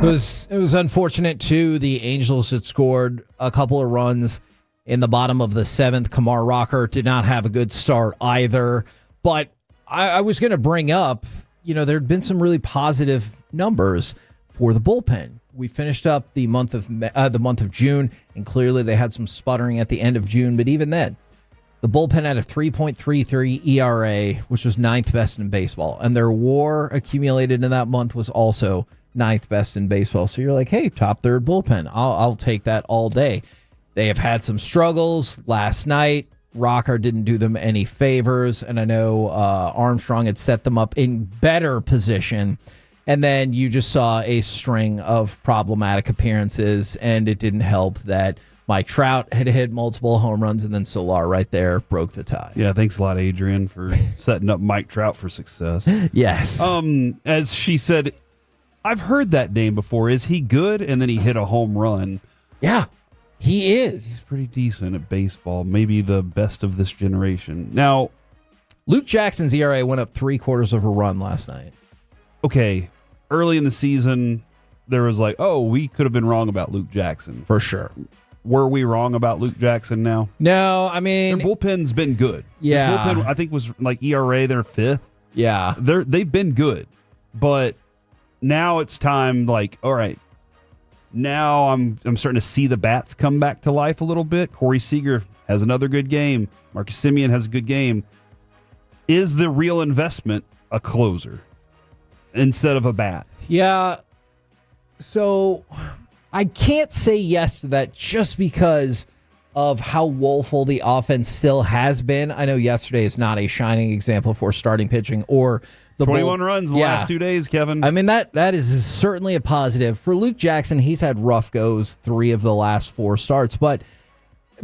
It was unfortunate, too. The Angels had scored a couple of runs in the bottom of the seventh. Kumar Rocker did not have a good start either. But I was going to bring up, there had been some really positive numbers for the bullpen. We finished up the month of June, and clearly they had some sputtering at the end of June. But even then, the bullpen had a 3.33 ERA, which was ninth best in baseball. And their WAR accumulated in that month was also ninth best in baseball. So you're like, hey, top third bullpen. I'll take that all day. They have had some struggles. Last night, Rocker didn't do them any favors. And I know Armstrong had set them up in better position. And then you just saw a string of problematic appearances. And it didn't help that Mike Trout had hit multiple home runs. And then Solar right there broke the tie. Yeah, thanks a lot, Adrian, for setting up Mike Trout for success. Yes. As she said, I've heard that name before. Is he good? And then he hit a home run. Yeah, he is. He's pretty decent at baseball. Maybe the best of this generation. Now, Luke Jackson's ERA went up 3/4 of a run last night. Okay, early in the season, there was like, oh, we could have been wrong about Luke Jackson. For sure. Were we wrong about Luke Jackson now? No, I mean, their bullpen's been good. Yeah. This bullpen, I think, was like ERA their fifth. Yeah. They've been good. But now it's time, like, all right, now I'm starting to see the bats come back to life a little bit. Corey Seager has another good game. Marcus Semien has a good game. Is the real investment a closer instead of a bat? Yeah. So I can't say yes to that just because of how woeful the offense still has been. I know yesterday is not a shining example for starting pitching or the 21 runs the last 2 days, Kevin. I mean, that is certainly a positive. For Luke Jackson, he's had rough goes 3 of the last 4 starts, but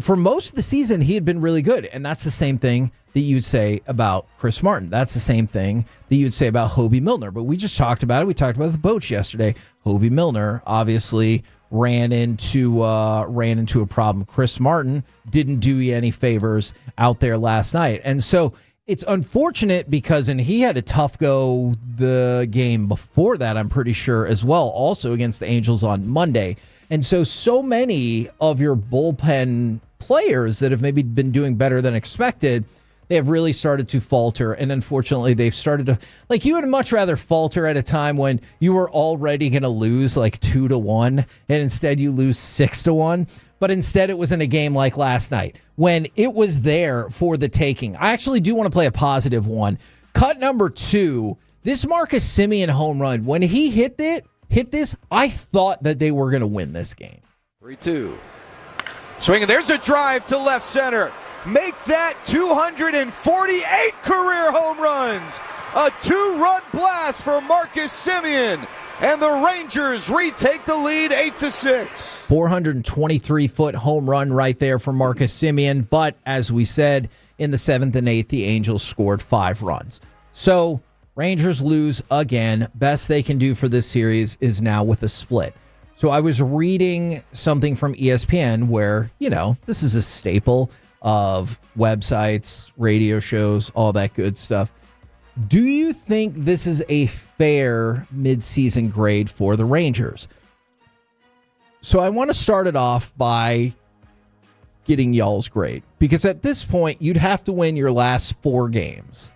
for most of the season, he had been really good, and that's the same thing that you'd say about Chris Martin. That's the same thing that you'd say about Hobie Milner, but we just talked about it. We talked about the Boach yesterday. Hobie Milner obviously ran into a problem. Chris Martin didn't do you any favors out there last night, and so it's unfortunate because, and he had a tough go the game before that, I'm pretty sure, as well, also against the Angels on Monday. And so many of your bullpen players that have maybe been doing better than expected, they have really started to falter. And unfortunately, they've started to, like, you would much rather falter at a time when you were already going to lose like 2-1, and instead you lose 6-1. But instead, it was in a game like last night when it was there for the taking. I actually do want to play a positive one. Cut number 2, this Marcus Semien home run, when he hit this, I thought that they were going to win this game. 3-2. Swinging, there's a drive to left center. Make that 248 career home runs. A 2-run blast for Marcus Semien. And the Rangers retake the lead 8-6. 423-foot home run right there for Marcus Semien. But as we said, in the 7th and 8th, the Angels scored 5 runs. So Rangers lose again. Best they can do for this series is now with a split. So I was reading something from ESPN where, this is a staple of websites, radio shows, all that good stuff. Do you think this is a fair midseason grade for the Rangers? So I want to start it off by getting y'all's grade, because at this point, you'd have to win your last 4 games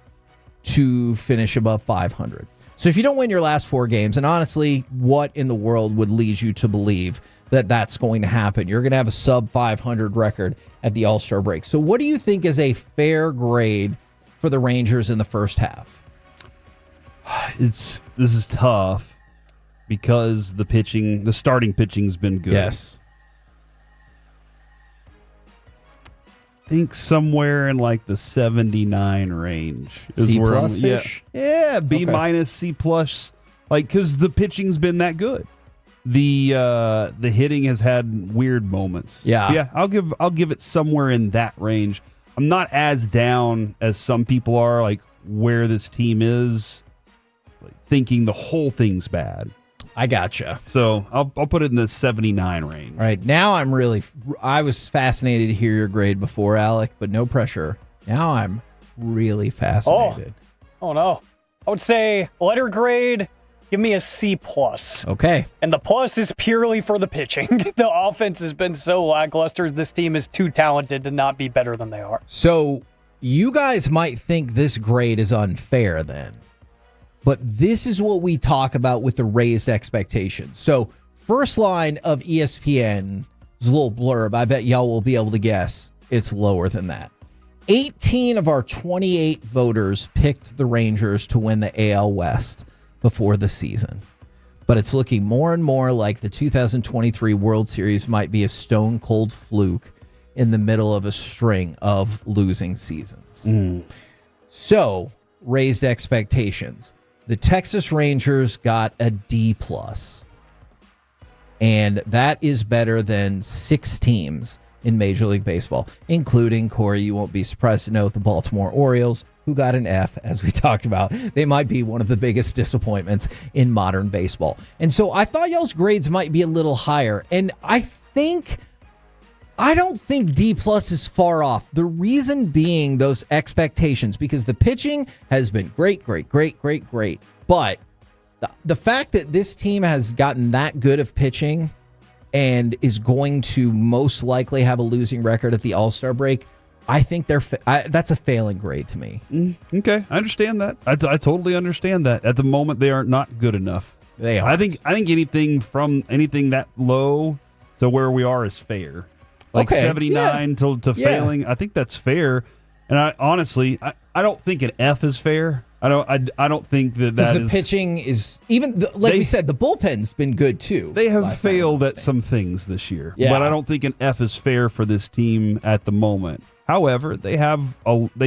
to finish above 500. So if you don't win your last 4 games, and honestly, what in the world would lead you to believe that that's going to happen? You're going to have a sub 500 record at the All-Star break. So what do you think is a fair grade for the Rangers in the first half? This is tough because the starting pitching's been good. Yes. I think somewhere in like the 79 range is C where plus-ish? Yeah, B Okay. minus, C plus, like, because the pitching's been that good. The hitting has had weird moments. Yeah. I'll give it somewhere in that range. I'm not as down as some people are, like where this team is, like, thinking the whole thing's bad. I gotcha. So I'll put it in the 79 range. All right, now I was fascinated to hear your grade before, Alec, but no pressure. Now I'm really fascinated. Oh no. I would say letter grade Give me a C+. Okay. And the plus is purely for the pitching. The offense has been so lackluster. This team is too talented to not be better than they are. So you guys might think this grade is unfair then. But this is what we talk about with the raised expectations. So first line of ESPN's little blurb, I bet y'all will be able to guess it's lower than that. 18 of our 28 voters picked the Rangers to win the AL West before the season. But it's looking more and more like the 2023 World Series might be a stone cold fluke in the middle of a string of losing seasons. So, raised expectations. The Texas Rangers got a D+. And that is better than 6 teams in Major League Baseball, including, Corey, you won't be surprised to know, the Baltimore Orioles, who got an F, as we talked about. They might be one of the biggest disappointments in modern baseball. And so I thought y'all's grades might be a little higher. And I don't think D+ is far off. The reason being those expectations, because the pitching has been great. But the fact that this team has gotten that good of pitching and is going to most likely have a losing record at the All-Star break, I think that's a failing grade to me. Okay, I understand that. I totally understand that. At the moment, they are not good enough. They are. I think anything that low to where we are is fair. Like Okay, 79 to failing, I think that's fair. And I honestly don't think an F is fair. I don't think that Because the is pitching is we said, the bullpen's been good too. They have failed at some things this year, but I don't think an F is fair for this team at the moment. However, they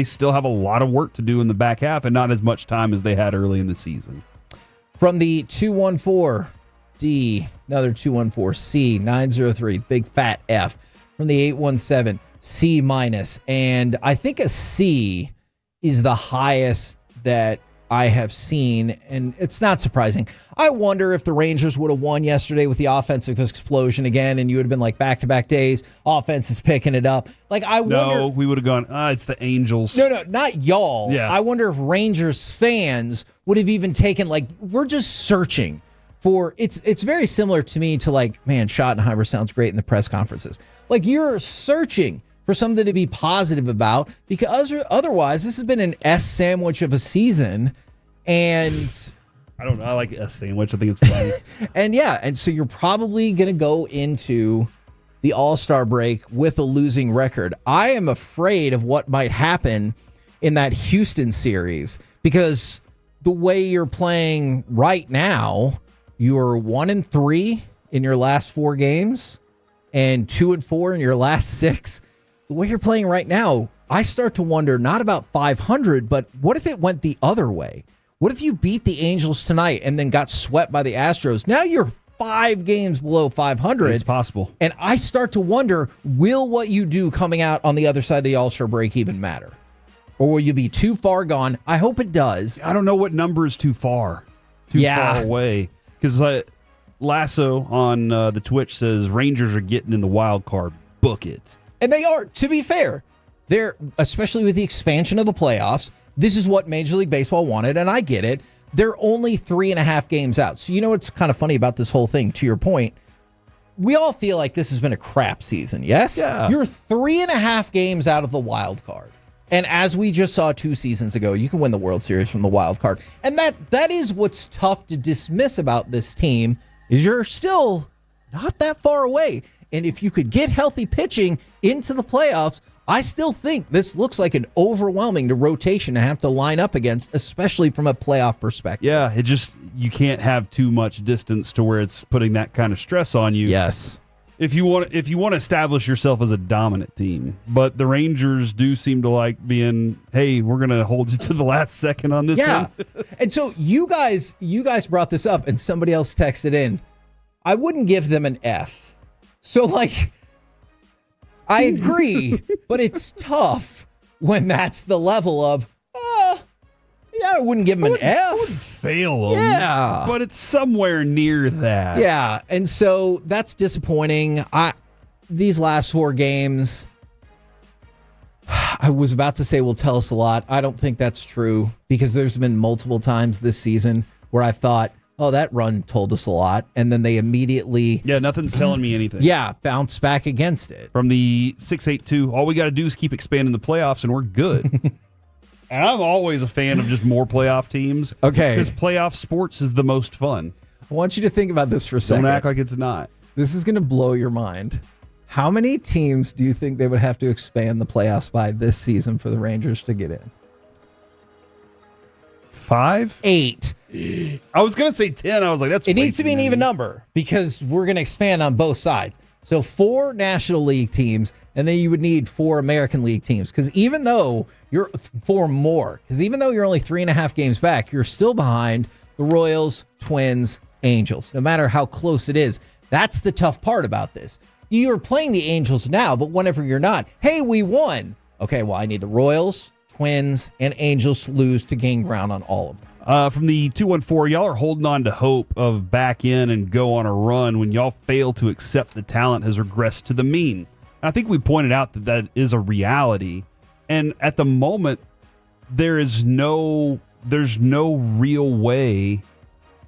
still have a lot of work to do in the back half, and not as much time as they had early in the season. From the 214D, another 214C, 903, big fat F. From the 817, C-, and I think a C is the highest that I have seen, and it's not surprising. I wonder if the Rangers would have won yesterday with the offensive explosion again, and you would have been like back-to-back days, offense is picking it up. Like, I wonder... No, we would have gone, it's the Angels. No, not y'all. Yeah. I wonder if Rangers fans would have even taken, we're just searching for... It's very similar to me to, Schottenheimer sounds great in the press conferences. You're searching for something to be positive about, because otherwise this has been an S sandwich of a season, and I don't know. I like S sandwich. I think it's funny. and so you're probably going to go into the All-Star break with a losing record. I am afraid of what might happen in that Houston series, because the way you're playing right now, you're 1-3 in your last 4 games and 2-4 in your last 6. The way you're playing right now, I start to wonder not about 500, but what if it went the other way? What if you beat the Angels tonight and then got swept by the Astros? Now you're 5 games below 500. It's possible. And I start to wonder, will what you do coming out on the other side of the All-Star break even matter? Or will you be too far gone? I hope it does. I don't know what number is too far away. Because Lasso on the Twitch says Rangers are getting in the wild card. Book it. And they are, to be fair. They're, especially with the expansion of the playoffs, this is what Major League Baseball wanted, and I get it. They're only 3.5 games out. So you know what's kind of funny about this whole thing, to your point? We all feel like this has been a crap season, yes? Yeah. You're 3.5 games out of the wild card. And as we just saw 2 seasons ago, you can win the World Series from the wild card. And that is what's tough to dismiss about this team, is you're still not that far away. And if you could get healthy pitching into the playoffs, I still think this looks like an overwhelming rotation to have to line up against, especially from a playoff perspective. Yeah, you can't have too much distance to where it's putting that kind of stress on you. Yes. If you want to establish yourself as a dominant team. But the Rangers do seem to like being, hey, we're going to hold you to the last second on this one. And so you guys brought this up and somebody else texted in. I wouldn't give them an F. So I agree, but it's tough when that's the level of, I wouldn't give them an F. I would fail them. Yeah. But it's somewhere near that. Yeah, and so that's disappointing. These last 4 games, I was about to say will tell us a lot. I don't think that's true, because there's been multiple times this season where I thought, oh, that run told us a lot. And then they immediately, Yeah, nothing's telling me anything. bounce back against it. From the 6-8-2, all we got to do is keep expanding the playoffs, and we're good. And I'm always a fan of just more playoff teams. Okay. Because playoff sports is the most fun. I want you to think about this for a second. Don't act like it's not. This is going to blow your mind. How many teams do you think they would have to expand the playoffs by this season for the Rangers to get in? 5? 8. I was going to say 10. I was like, that's It way needs to too be an many. even number because we're going to expand on both sides. So 4 National League teams, and then you would need 4 American League teams. Because even though you're 4 more, because even though you're only 3.5 games back, you're still behind the Royals, Twins, Angels, no matter how close it is. That's the tough part about this. You're playing the Angels now, but whenever you're not, hey, we won. Okay, well, I need the Royals, Twins, and Angels to lose to gain ground on all of them. From the 214, y'all are holding on to hope of back in and go on a run when y'all fail to accept the talent has regressed to the mean. And I think we pointed out that that is a reality. And at the moment, there's no real way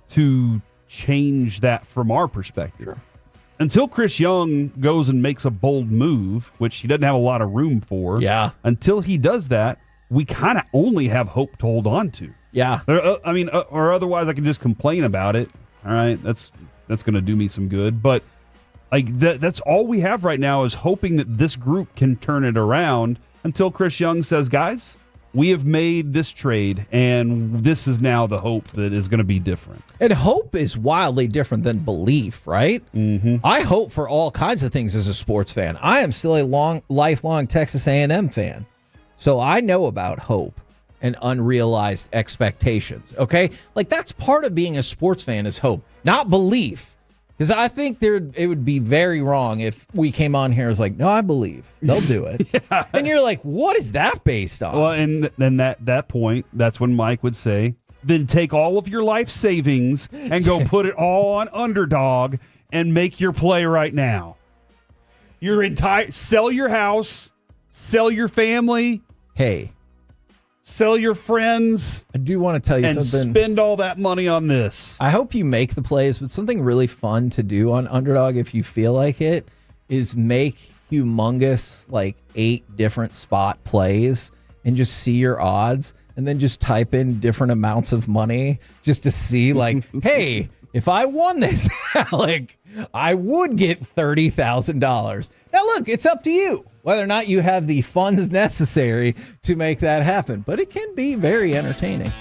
to change that from our perspective. Sure. Until Chris Young goes and makes a bold move, which he doesn't have a lot of room for. Yeah. Until he does that, we kind of only have hope to hold on to. Yeah. Or otherwise I can just complain about it. All right, that's going to do me some good. But like that's all we have right now is hoping that this group can turn it around until Chris Young says, guys, we have made this trade, and this is now the hope that is going to be different. And hope is wildly different than belief, right? Mm-hmm. I hope for all kinds of things as a sports fan. I am still a lifelong Texas A&M fan, so I know about hope and unrealized expectations, okay? Like, that's part of being a sports fan is hope, not belief. Because I think it would be very wrong if we came on here and was like, no, I believe. They'll do it. Yeah. And you're like, what is that based on? Well, and then that point, that's when Mike would say, then take all of your life savings and go put it all on Underdog and make your play right now. Sell your house, sell your family. Hey. Sell your friends. I do want to tell you and something. Spend all that money on this. I hope you make the plays, but something really fun to do on Underdog if you feel like it is make humongous, like 8 different spot plays and just see your odds and then just type in different amounts of money just to see like, hey, if I won this, Alec, I would get $30,000. Now, look, it's up to you whether or not you have the funds necessary to make that happen, but it can be very entertaining.